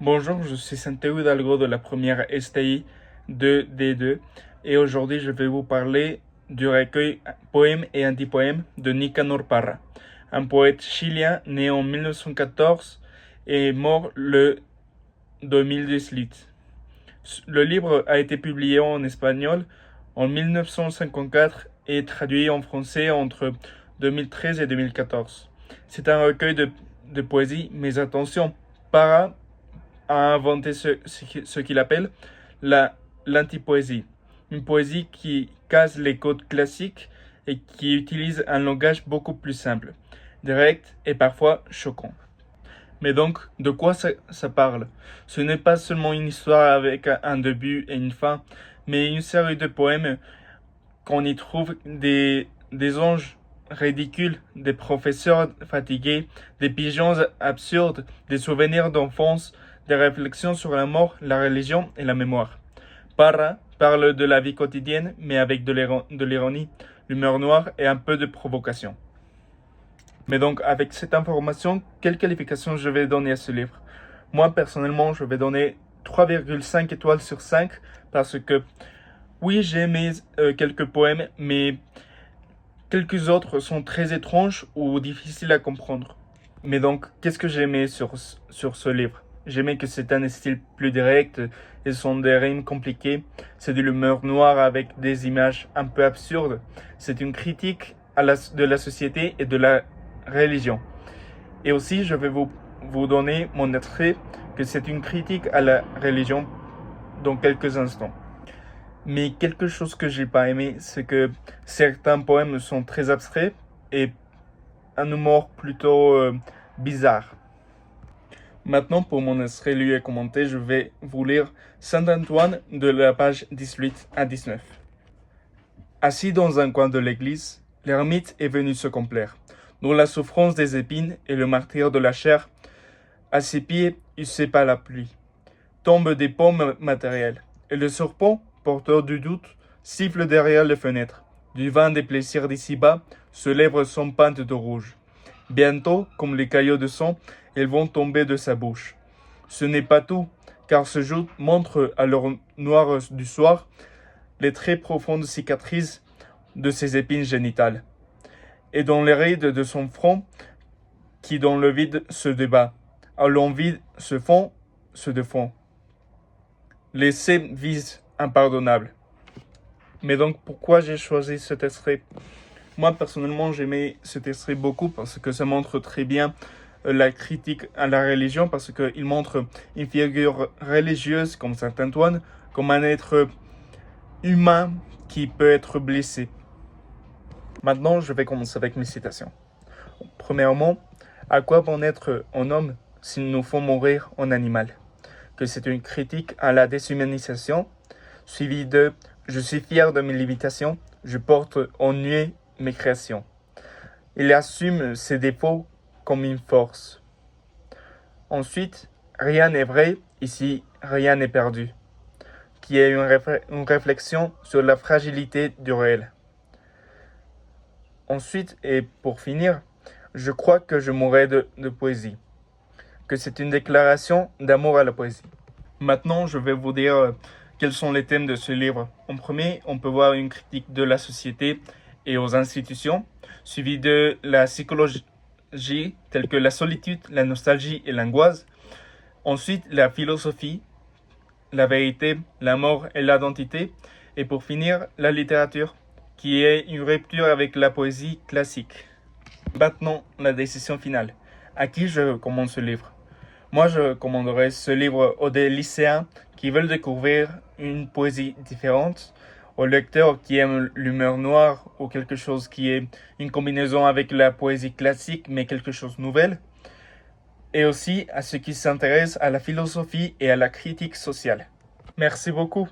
Bonjour, je suis Santiago Hidalgo de la première STI 2D2 et aujourd'hui je vais vous parler du recueil Poèmes et antipoèmes de Nicanor Parra, un poète chilien né en 1914 et mort le 2018. Le livre a été publié en espagnol en 1954 et traduit en français entre 2013 et 2014. C'est un recueil de poésie, mais attention, Parra a inventé ce qu'il appelle l'antipoésie. Une poésie qui casse les codes classiques et qui utilise un langage beaucoup plus simple, direct et parfois choquant. Mais donc, de quoi ça parle? Ce n'est pas seulement une histoire avec un début et une fin, mais une série de poèmes qu'on y trouve des anges ridicules, des professeurs fatigués, des pigeons absurdes, des souvenirs d'enfance, des réflexions sur la mort, la religion et la mémoire. Parra parle de la vie quotidienne, mais avec de l'ironie, l'humeur noire et un peu de provocation. Mais donc, avec cette information, quelle qualification je vais donner à ce livre? Moi, personnellement, je vais donner 3,5 étoiles sur 5 parce que, oui, j'ai aimé quelques poèmes, mais quelques autres sont très étranges ou difficiles à comprendre. Mais donc, qu'est-ce que j'ai aimé sur ce livre? J'aimais que c'est un style plus direct, et ce sont des rimes compliquées, c'est de l'humeur noire avec des images un peu absurdes. C'est une critique de la société et de la religion. Et aussi, je vais vous donner mon extrait que c'est une critique à la religion dans quelques instants. Mais quelque chose que j'ai pas aimé, c'est que certains poèmes sont très abstraits et un humour plutôt bizarre. Maintenant, pour mon extrait lu et commenté, je vais vous lire Saint-Antoine de la page 18 à 19. Assis dans un coin de l'église, l'ermite est venu se complaire, dans la souffrance des épines et le martyre de la chair. À ses pieds, il sépare la pluie. Tombent des pommes matérielles, et le serpent, porteur du doute, siffle derrière les fenêtres. Du vin des plaisirs d'ici-bas, se lèvre son pinte de rouge. Bientôt, comme les caillots de sang, elles vont tomber de sa bouche. Ce n'est pas tout, car ce jour montre à l'heure noire du soir les très profondes cicatrices de ses épines génitales, et dans les rides de son front, qui dans le vide se débat, à l'envie se fond, se défend. Laissez vice impardonnable. Mais donc, pourquoi j'ai choisi cet extrait? Moi, personnellement, j'aimais cet extrait beaucoup parce que ça montre très bien la critique à la religion, parce qu'il montre une figure religieuse comme Saint Antoine, comme un être humain qui peut être blessé. Maintenant, je vais commencer avec mes citations. Premièrement, à quoi bon être un homme s'il nous faut mourir en animal? Que c'est une critique à la déshumanisation, suivi de « Je suis fier de mes limitations, je porte en nuée mes créations ». Il assume ses défauts comme une force. Ensuite, rien n'est vrai, ici rien n'est perdu, qui est une réflexion sur la fragilité du réel. Ensuite, et pour finir, je crois que je mourrai de poésie, que c'est une déclaration d'amour à la poésie. Maintenant, je vais vous dire quels sont les thèmes de ce livre. En premier, on peut voir une critique de la société et aux institutions, suivi de la psychologie, telle que la solitude, la nostalgie et l'angoisse. Ensuite, la philosophie, la vérité, la mort et l'identité. Et pour finir, la littérature, qui est une rupture avec la poésie classique. Maintenant, la décision finale. À qui je recommande ce livre? Moi, je recommanderais ce livre aux lycéens qui veulent découvrir une poésie différente, aux lecteurs qui aiment l'humeur noire ou quelque chose qui est une combinaison avec la poésie classique mais quelque chose de nouvel, et aussi à ceux qui s'intéressent à la philosophie et à la critique sociale. Merci beaucoup.